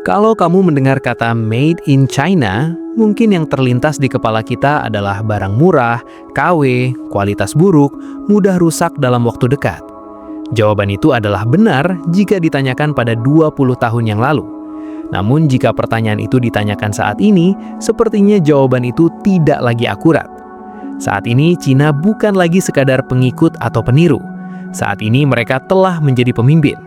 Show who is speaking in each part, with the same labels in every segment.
Speaker 1: Kalau kamu mendengar kata "made in China", mungkin yang terlintas di kepala kita adalah barang murah, KW, kualitas buruk, mudah rusak dalam waktu dekat. Jawaban itu adalah benar jika ditanyakan pada 20 tahun yang lalu. Namun jika pertanyaan itu ditanyakan saat ini, sepertinya jawaban itu tidak lagi akurat. Saat ini Cina bukan lagi sekadar pengikut atau peniru. Saat ini mereka telah menjadi pemimpin.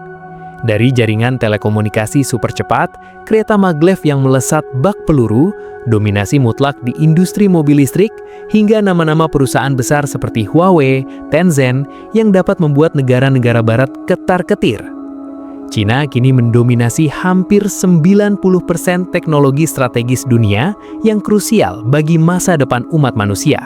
Speaker 1: Dari jaringan telekomunikasi super cepat, kereta maglev yang melesat bak peluru, dominasi mutlak di industri mobil listrik, hingga nama-nama perusahaan besar seperti Huawei, Tencent yang dapat membuat negara-negara barat ketar-ketir. Cina kini mendominasi hampir 90% teknologi strategis dunia yang krusial bagi masa depan umat manusia.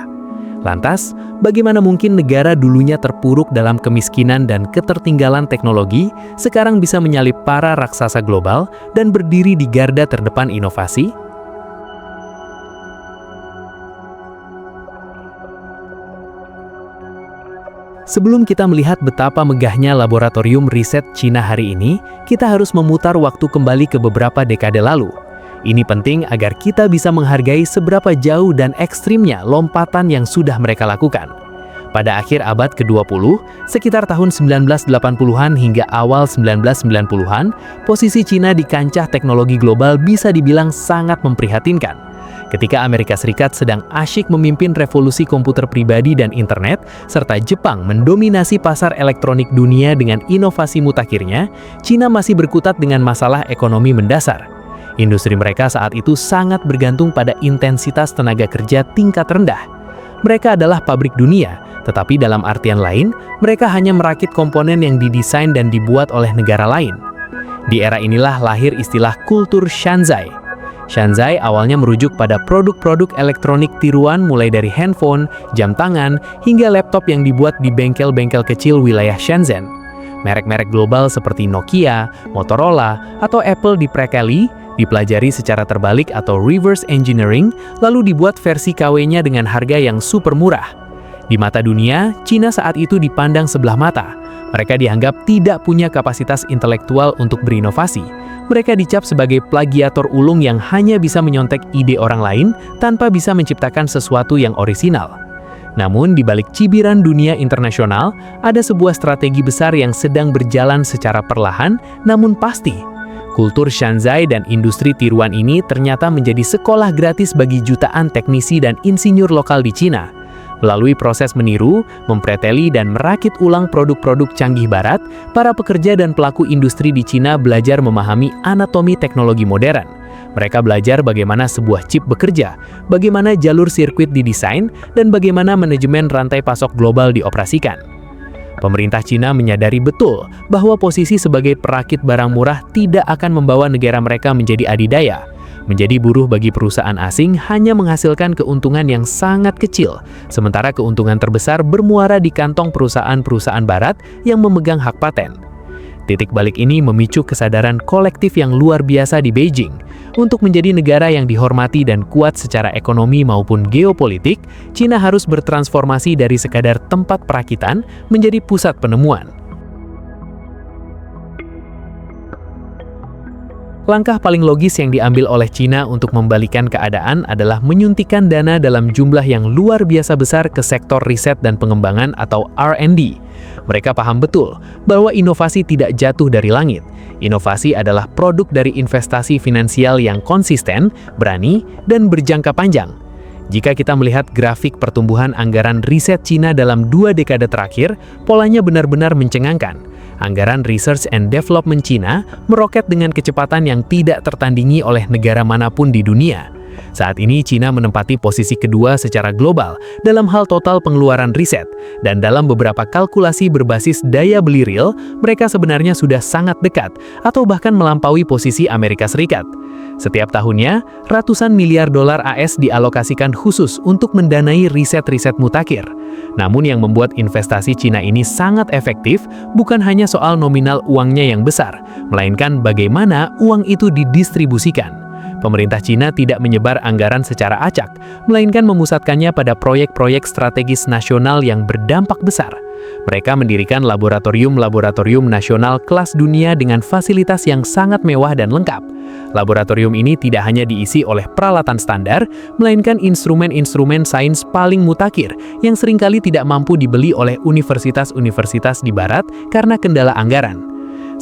Speaker 1: Lantas, bagaimana mungkin negara dulunya terpuruk dalam kemiskinan dan ketertinggalan teknologi, sekarang bisa menyalip para raksasa global dan berdiri di garda terdepan inovasi? Sebelum kita melihat betapa megahnya laboratorium riset Cina hari ini, kita harus memutar waktu kembali ke beberapa dekade lalu. Ini penting agar kita bisa menghargai seberapa jauh dan ekstrimnya lompatan yang sudah mereka lakukan. Pada akhir abad ke-20, sekitar tahun 1980-an hingga awal 1990-an, posisi Cina di kancah teknologi global bisa dibilang sangat memprihatinkan. Ketika Amerika Serikat sedang asyik memimpin revolusi komputer pribadi dan internet, serta Jepang mendominasi pasar elektronik dunia dengan inovasi mutakhirnya, Cina masih berkutat dengan masalah ekonomi mendasar. Industri mereka saat itu sangat bergantung pada intensitas tenaga kerja tingkat rendah. Mereka adalah pabrik dunia, tetapi dalam artian lain, mereka hanya merakit komponen yang didesain dan dibuat oleh negara lain. Di era inilah lahir istilah kultur Shanzai. Shanzai awalnya merujuk pada produk-produk elektronik tiruan mulai dari handphone, jam tangan, hingga laptop yang dibuat di bengkel-bengkel kecil wilayah Shenzhen. Merek-merek global seperti Nokia, Motorola, atau Apple dipelajari secara terbalik atau reverse engineering, lalu dibuat versi KW-nya dengan harga yang super murah. Di mata dunia, Cina saat itu dipandang sebelah mata. Mereka dianggap tidak punya kapasitas intelektual untuk berinovasi. Mereka dicap sebagai plagiator ulung yang hanya bisa menyontek ide orang lain tanpa bisa menciptakan sesuatu yang orisinal. Namun, di balik cibiran dunia internasional, ada sebuah strategi besar yang sedang berjalan secara perlahan, namun pasti. Kultur Shanzai dan industri tiruan ini ternyata menjadi sekolah gratis bagi jutaan teknisi dan insinyur lokal di Cina. Melalui proses meniru, mempreteli, dan merakit ulang produk-produk canggih barat, para pekerja dan pelaku industri di Cina belajar memahami anatomi teknologi modern. Mereka belajar bagaimana sebuah chip bekerja, bagaimana jalur sirkuit didesain, dan bagaimana manajemen rantai pasok global dioperasikan. Pemerintah Cina menyadari betul bahwa posisi sebagai perakit barang murah tidak akan membawa negara mereka menjadi adidaya. Menjadi buruh bagi perusahaan asing hanya menghasilkan keuntungan yang sangat kecil, sementara keuntungan terbesar bermuara di kantong perusahaan-perusahaan barat yang memegang hak paten. Titik balik ini memicu kesadaran kolektif yang luar biasa di Beijing. Untuk menjadi negara yang dihormati dan kuat secara ekonomi maupun geopolitik, Cina harus bertransformasi dari sekadar tempat perakitan menjadi pusat penemuan. Langkah paling logis yang diambil oleh Cina untuk membalikan keadaan adalah menyuntikkan dana dalam jumlah yang luar biasa besar ke sektor riset dan pengembangan atau R&D. Mereka paham betul bahwa inovasi tidak jatuh dari langit. Inovasi adalah produk dari investasi finansial yang konsisten, berani, dan berjangka panjang. Jika kita melihat grafik pertumbuhan anggaran riset Cina dalam 2 dekade terakhir, polanya benar-benar mencengangkan. Anggaran Research and Development Cina meroket dengan kecepatan yang tidak tertandingi oleh negara manapun di dunia. Saat ini Cina menempati posisi kedua secara global dalam hal total pengeluaran riset, dan dalam beberapa kalkulasi berbasis daya beli real, mereka sebenarnya sudah sangat dekat atau bahkan melampaui posisi Amerika Serikat. Setiap tahunnya, ratusan miliar dolar AS dialokasikan khusus untuk mendanai riset-riset mutakhir. Namun yang membuat investasi Cina ini sangat efektif bukan hanya soal nominal uangnya yang besar, melainkan bagaimana uang itu didistribusikan. Pemerintah Cina tidak menyebar anggaran secara acak, melainkan memusatkannya pada proyek-proyek strategis nasional yang berdampak besar. Mereka mendirikan laboratorium-laboratorium nasional kelas dunia dengan fasilitas yang sangat mewah dan lengkap. Laboratorium ini tidak hanya diisi oleh peralatan standar, melainkan instrumen-instrumen sains paling mutakhir yang seringkali tidak mampu dibeli oleh universitas-universitas di barat karena kendala anggaran.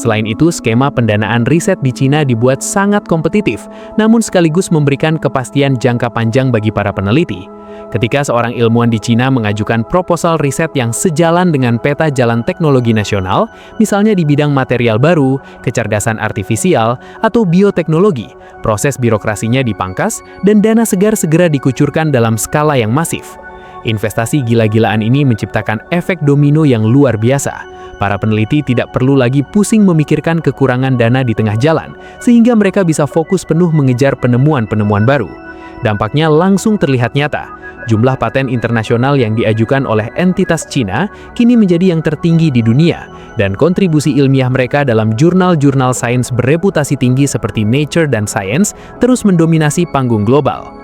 Speaker 1: Selain itu, skema pendanaan riset di Cina dibuat sangat kompetitif, namun sekaligus memberikan kepastian jangka panjang bagi para peneliti. Ketika seorang ilmuwan di Cina mengajukan proposal riset yang sejalan dengan peta jalan teknologi nasional, misalnya di bidang material baru, kecerdasan artifisial, atau bioteknologi, proses birokrasinya dipangkas dan dana segar segera dikucurkan dalam skala yang masif. Investasi gila-gilaan ini menciptakan efek domino yang luar biasa. Para peneliti tidak perlu lagi pusing memikirkan kekurangan dana di tengah jalan, sehingga mereka bisa fokus penuh mengejar penemuan-penemuan baru. Dampaknya langsung terlihat nyata. Jumlah paten internasional yang diajukan oleh entitas Cina kini menjadi yang tertinggi di dunia, dan kontribusi ilmiah mereka dalam jurnal-jurnal sains bereputasi tinggi seperti Nature dan Science terus mendominasi panggung global.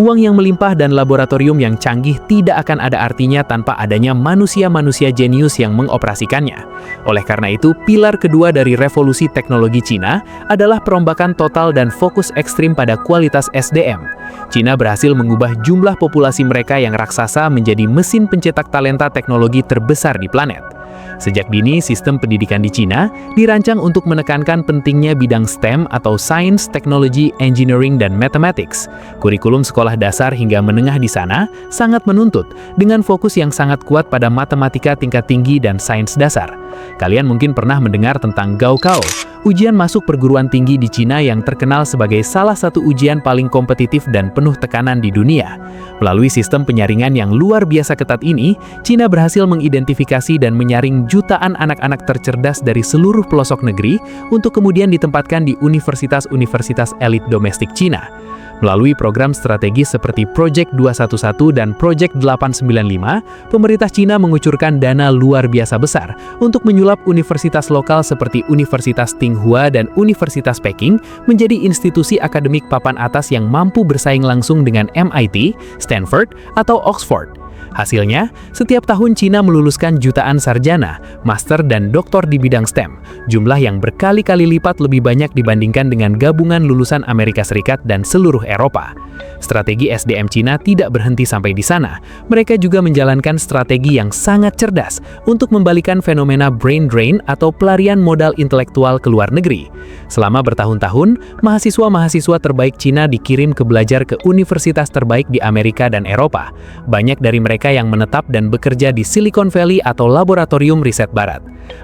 Speaker 1: Uang yang melimpah dan laboratorium yang canggih tidak akan ada artinya tanpa adanya manusia-manusia jenius yang mengoperasikannya. Oleh karena itu, pilar kedua dari revolusi teknologi Cina adalah perombakan total dan fokus ekstrim pada kualitas SDM. Cina berhasil mengubah jumlah populasi mereka yang raksasa menjadi mesin pencetak talenta teknologi terbesar di planet. Sejak dini, sistem pendidikan di Cina dirancang untuk menekankan pentingnya bidang STEM atau Science, Technology, Engineering, dan Mathematics. Kurikulum sekolah dasar hingga menengah di sana sangat menuntut, dengan fokus yang sangat kuat pada matematika tingkat tinggi dan sains dasar. Kalian mungkin pernah mendengar tentang Gaokao, ujian masuk perguruan tinggi di Cina yang terkenal sebagai salah satu ujian paling kompetitif dan penuh tekanan di dunia. Melalui sistem penyaringan yang luar biasa ketat ini, Cina berhasil mengidentifikasi dan menyaring jutaan anak-anak tercerdas dari seluruh pelosok negeri untuk kemudian ditempatkan di universitas-universitas elit domestik Cina. Melalui program strategis seperti Project 211 dan Project 895, pemerintah Cina mengucurkan dana luar biasa besar untuk menyulap universitas lokal seperti Universitas Tsinghua dan Universitas Peking menjadi institusi akademik papan atas yang mampu bersaing langsung dengan MIT, Stanford, atau Oxford. Hasilnya, setiap tahun Cina meluluskan jutaan sarjana, master, dan doktor di bidang STEM, jumlah yang berkali-kali lipat lebih banyak dibandingkan dengan gabungan lulusan Amerika Serikat dan seluruh Eropa. Strategi SDM Cina tidak berhenti sampai di sana. Mereka juga menjalankan strategi yang sangat cerdas untuk membalikan fenomena brain drain atau pelarian modal intelektual ke luar negeri. Selama bertahun-tahun, mahasiswa-mahasiswa terbaik Cina dikirim ke belajar ke universitas terbaik di Amerika dan Eropa. Banyak dari mereka yang menetap dan bekerja di Silicon Valley atau laboratorium riset barat.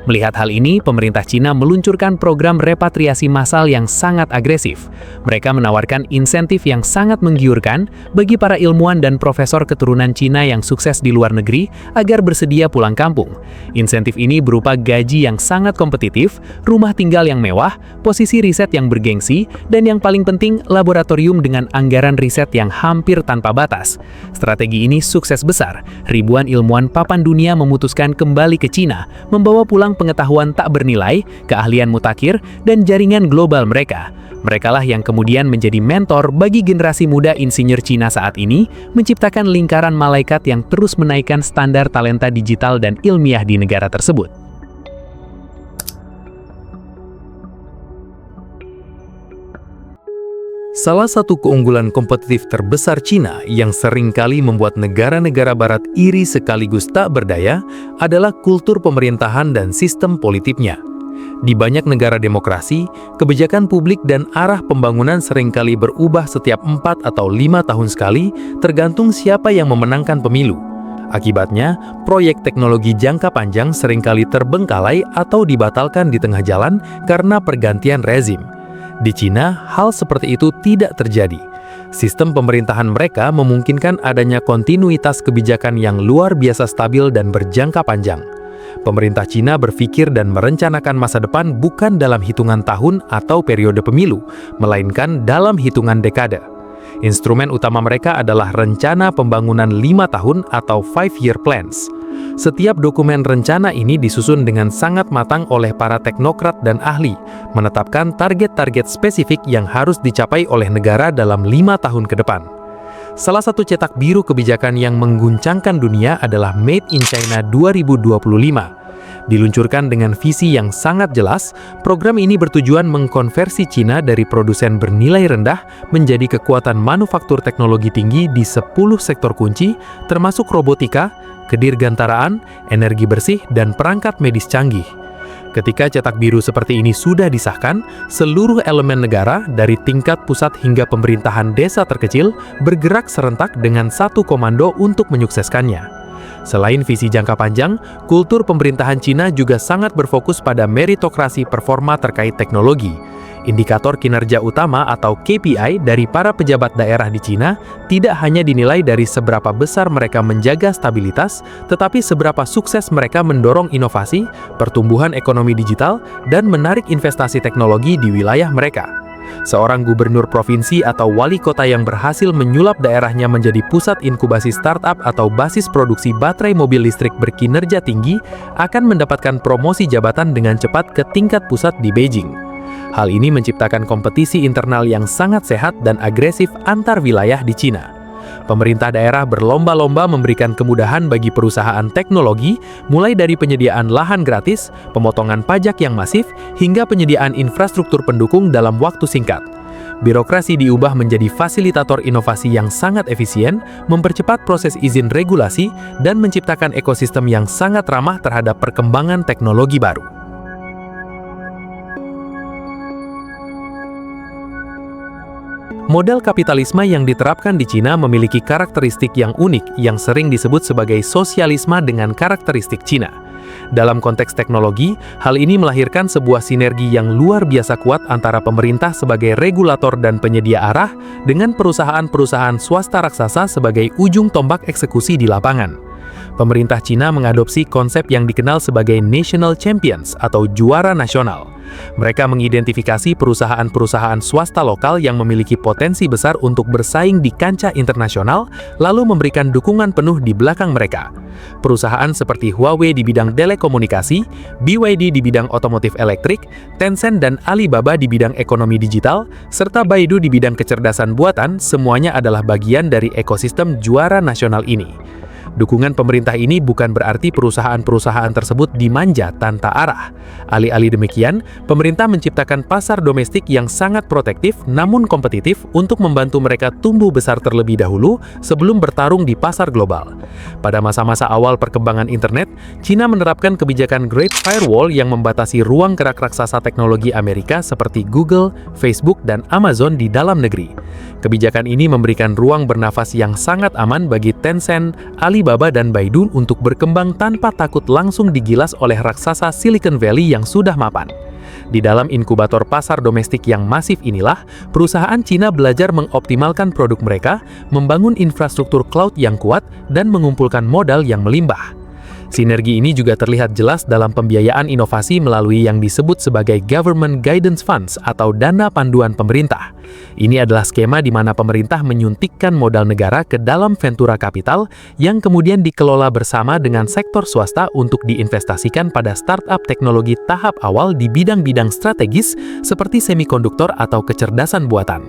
Speaker 1: Melihat hal ini, pemerintah Cina meluncurkan program repatriasi massal yang sangat agresif. Mereka menawarkan insentif yang sangat menggiurkan bagi para ilmuwan dan profesor keturunan Cina yang sukses di luar negeri agar bersedia pulang kampung. Insentif ini berupa gaji yang sangat kompetitif, rumah tinggal yang mewah, posisi riset yang bergengsi, dan yang paling penting, laboratorium dengan anggaran riset yang hampir tanpa batas. Strategi ini sukses besar. Ribuan ilmuwan papan dunia memutuskan kembali ke Cina, membawa pulang pengetahuan tak bernilai, keahlian mutakhir, dan jaringan global mereka. Merekalah yang kemudian menjadi mentor bagi generasi muda insinyur Cina saat ini, menciptakan lingkaran malaikat yang terus menaikkan standar talenta digital dan ilmiah di negara tersebut. Salah satu keunggulan kompetitif terbesar Cina yang seringkali membuat negara-negara barat iri sekaligus tak berdaya adalah kultur pemerintahan dan sistem politiknya. Di banyak negara demokrasi, kebijakan publik dan arah pembangunan seringkali berubah setiap 4 atau 5 tahun sekali, tergantung siapa yang memenangkan pemilu. Akibatnya, proyek teknologi jangka panjang seringkali terbengkalai atau dibatalkan di tengah jalan karena pergantian rezim. Di Cina, hal seperti itu tidak terjadi. Sistem pemerintahan mereka memungkinkan adanya kontinuitas kebijakan yang luar biasa stabil dan berjangka panjang. Pemerintah Cina berpikir dan merencanakan masa depan bukan dalam hitungan tahun atau periode pemilu, melainkan dalam hitungan dekade. Instrumen utama mereka adalah rencana pembangunan 5 tahun atau 5-year plans. Setiap dokumen rencana ini disusun dengan sangat matang oleh para teknokrat dan ahli, menetapkan target-target spesifik yang harus dicapai oleh negara dalam 5 tahun ke depan. Salah satu cetak biru kebijakan yang mengguncangkan dunia adalah Made in China 2025. Diluncurkan dengan visi yang sangat jelas, program ini bertujuan mengkonversi Cina dari produsen bernilai rendah menjadi kekuatan manufaktur teknologi tinggi di 10 sektor kunci, termasuk robotika, kedirgantaraan, energi bersih, dan perangkat medis canggih. Ketika cetak biru seperti ini sudah disahkan, seluruh elemen negara dari tingkat pusat hingga pemerintahan desa terkecil bergerak serentak dengan satu komando untuk menyukseskannya. Selain visi jangka panjang, kultur pemerintahan Cina juga sangat berfokus pada meritokrasi performa terkait teknologi. Indikator kinerja utama atau KPI dari para pejabat daerah di Cina tidak hanya dinilai dari seberapa besar mereka menjaga stabilitas, tetapi seberapa sukses mereka mendorong inovasi, pertumbuhan ekonomi digital, dan menarik investasi teknologi di wilayah mereka. Seorang gubernur provinsi atau wali kota yang berhasil menyulap daerahnya menjadi pusat inkubasi startup atau basis produksi baterai mobil listrik berkinerja tinggi akan mendapatkan promosi jabatan dengan cepat ke tingkat pusat di Beijing. Hal ini menciptakan kompetisi internal yang sangat sehat dan agresif antar wilayah di Cina. Pemerintah daerah berlomba-lomba memberikan kemudahan bagi perusahaan teknologi, mulai dari penyediaan lahan gratis, pemotongan pajak yang masif, hingga penyediaan infrastruktur pendukung dalam waktu singkat. Birokrasi diubah menjadi fasilitator inovasi yang sangat efisien, mempercepat proses izin regulasi, dan menciptakan ekosistem yang sangat ramah terhadap perkembangan teknologi baru. Model kapitalisme yang diterapkan di Cina memiliki karakteristik yang unik yang sering disebut sebagai sosialisme dengan karakteristik Cina. Dalam konteks teknologi, hal ini melahirkan sebuah sinergi yang luar biasa kuat antara pemerintah sebagai regulator dan penyedia arah dengan perusahaan-perusahaan swasta raksasa sebagai ujung tombak eksekusi di lapangan. Pemerintah Cina mengadopsi konsep yang dikenal sebagai national champions atau juara nasional. Mereka mengidentifikasi perusahaan-perusahaan swasta lokal yang memiliki potensi besar untuk bersaing di kancah internasional, lalu memberikan dukungan penuh di belakang mereka. Perusahaan seperti Huawei di bidang telekomunikasi, BYD di bidang otomotif elektrik, Tencent dan Alibaba di bidang ekonomi digital, serta Baidu di bidang kecerdasan buatan, semuanya adalah bagian dari ekosistem juara nasional ini. Dukungan pemerintah ini bukan berarti perusahaan-perusahaan tersebut dimanja tanpa arah. Alih-alih demikian, pemerintah menciptakan pasar domestik yang sangat protektif namun kompetitif untuk membantu mereka tumbuh besar terlebih dahulu sebelum bertarung di pasar global. Pada masa-masa awal perkembangan internet, Cina menerapkan kebijakan Great Firewall yang membatasi ruang gerak raksasa teknologi Amerika seperti Google, Facebook, dan Amazon di dalam negeri. Kebijakan ini memberikan ruang bernafas yang sangat aman bagi Tencent, Alibaba, dan Baidu untuk berkembang tanpa takut langsung digilas oleh raksasa Silicon Valley yang sudah mapan. Di dalam inkubator pasar domestik yang masif inilah, perusahaan Cina belajar mengoptimalkan produk mereka, membangun infrastruktur cloud yang kuat, dan mengumpulkan modal yang melimpah. Sinergi ini juga terlihat jelas dalam pembiayaan inovasi melalui yang disebut sebagai Government Guidance Funds atau dana panduan pemerintah. Ini adalah skema di mana pemerintah menyuntikkan modal negara ke dalam ventura kapital yang kemudian dikelola bersama dengan sektor swasta untuk diinvestasikan pada startup teknologi tahap awal di bidang-bidang strategis seperti semikonduktor atau kecerdasan buatan.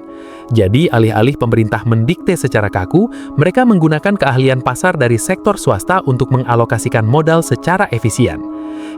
Speaker 1: Jadi, alih-alih pemerintah mendikte secara kaku, mereka menggunakan keahlian pasar dari sektor swasta untuk mengalokasikan modal secara efisien.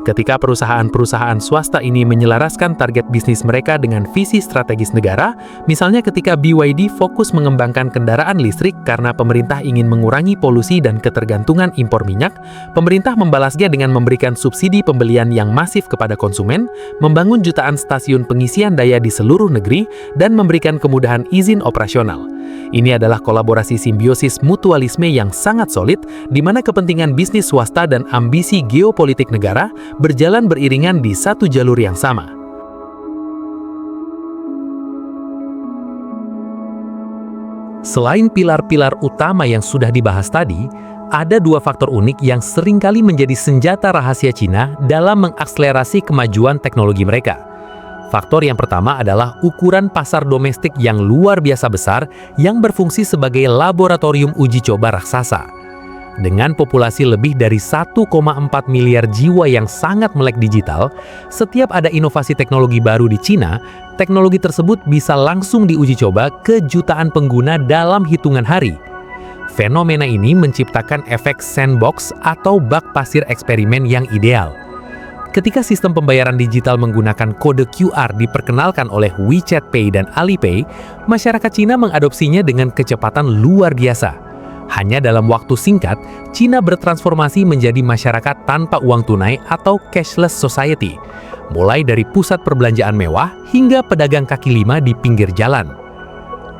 Speaker 1: Ketika perusahaan-perusahaan swasta ini menyelaraskan target bisnis mereka dengan visi strategis negara, misalnya ketika BYD fokus mengembangkan kendaraan listrik karena pemerintah ingin mengurangi polusi dan ketergantungan impor minyak, pemerintah membalasnya dengan memberikan subsidi pembelian yang masif kepada konsumen, membangun jutaan stasiun pengisian daya di seluruh negeri, dan memberikan kemudahan izin operasional. Ini adalah kolaborasi simbiosis mutualisme yang sangat solid, di mana kepentingan bisnis swasta dan ambisi geopolitik negara berjalan beriringan di satu jalur yang sama. Selain pilar-pilar utama yang sudah dibahas tadi, ada dua faktor unik yang seringkali menjadi senjata rahasia Cina dalam mengakselerasi kemajuan teknologi mereka. Faktor yang pertama adalah ukuran pasar domestik yang luar biasa besar yang berfungsi sebagai laboratorium uji coba raksasa. Dengan populasi lebih dari 1,4 miliar jiwa yang sangat melek digital, setiap ada inovasi teknologi baru di Cina, teknologi tersebut bisa langsung diuji coba ke jutaan pengguna dalam hitungan hari. Fenomena ini menciptakan efek sandbox atau bak pasir eksperimen yang ideal. Ketika sistem pembayaran digital menggunakan kode QR diperkenalkan oleh WeChat Pay dan Alipay, masyarakat Cina mengadopsinya dengan kecepatan luar biasa. Hanya dalam waktu singkat, Cina bertransformasi menjadi masyarakat tanpa uang tunai atau cashless society, mulai dari pusat perbelanjaan mewah hingga pedagang kaki lima di pinggir jalan.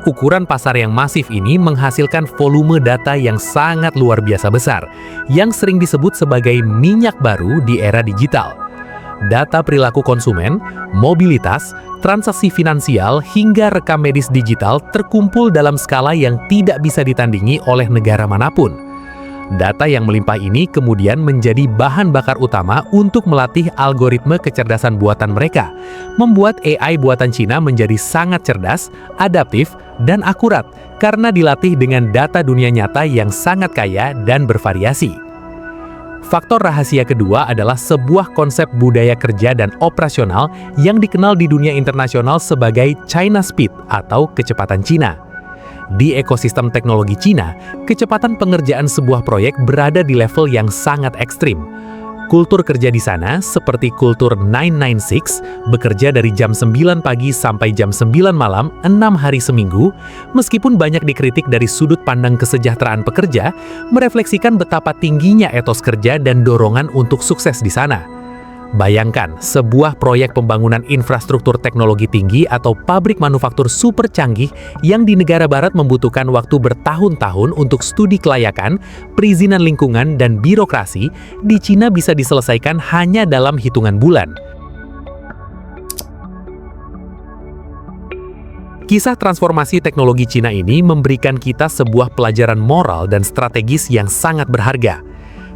Speaker 1: Ukuran pasar yang masif ini menghasilkan volume data yang sangat luar biasa besar, yang sering disebut sebagai minyak baru di era digital. Data perilaku konsumen, mobilitas, transaksi finansial, hingga rekam medis digital terkumpul dalam skala yang tidak bisa ditandingi oleh negara manapun. Data yang melimpah ini kemudian menjadi bahan bakar utama untuk melatih algoritma kecerdasan buatan mereka, membuat AI buatan Cina menjadi sangat cerdas, adaptif, dan akurat karena dilatih dengan data dunia nyata yang sangat kaya dan bervariasi. Faktor rahasia kedua adalah sebuah konsep budaya kerja dan operasional yang dikenal di dunia internasional sebagai China Speed atau kecepatan Cina. Di ekosistem teknologi Cina, kecepatan pengerjaan sebuah proyek berada di level yang sangat ekstrim. Kultur kerja di sana, seperti kultur 996, bekerja dari jam 9 pagi sampai jam 9 malam, 6 hari seminggu, meskipun banyak dikritik dari sudut pandang kesejahteraan pekerja, merefleksikan betapa tingginya etos kerja dan dorongan untuk sukses di sana. Bayangkan, sebuah proyek pembangunan infrastruktur teknologi tinggi atau pabrik manufaktur super canggih yang di negara barat membutuhkan waktu bertahun-tahun untuk studi kelayakan, perizinan lingkungan, dan birokrasi, di Cina bisa diselesaikan hanya dalam hitungan bulan. Kisah transformasi teknologi Cina ini memberikan kita sebuah pelajaran moral dan strategis yang sangat berharga.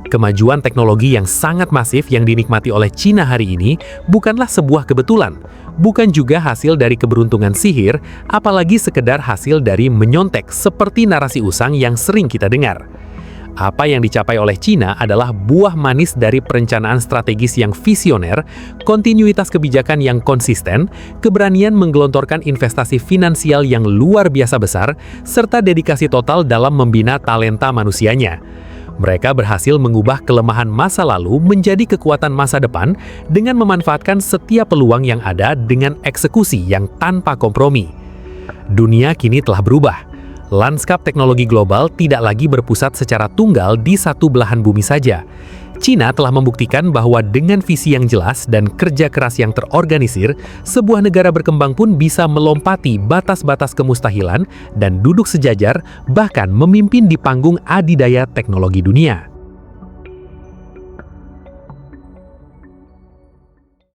Speaker 1: Kemajuan teknologi yang sangat masif yang dinikmati oleh Cina hari ini bukanlah sebuah kebetulan, bukan juga hasil dari keberuntungan sihir, apalagi sekedar hasil dari menyontek seperti narasi usang yang sering kita dengar. Apa yang dicapai oleh Cina adalah buah manis dari perencanaan strategis yang visioner, kontinuitas kebijakan yang konsisten, keberanian menggelontorkan investasi finansial yang luar biasa besar, serta dedikasi total dalam membina talenta manusianya. Mereka berhasil mengubah kelemahan masa lalu menjadi kekuatan masa depan dengan memanfaatkan setiap peluang yang ada dengan eksekusi yang tanpa kompromi. Dunia kini telah berubah. Lanskap teknologi global tidak lagi berpusat secara tunggal di satu belahan bumi saja. Cina telah membuktikan bahwa dengan visi yang jelas dan kerja keras yang terorganisir, sebuah negara berkembang pun bisa melompati batas-batas kemustahilan dan duduk sejajar, bahkan memimpin di panggung adidaya teknologi dunia.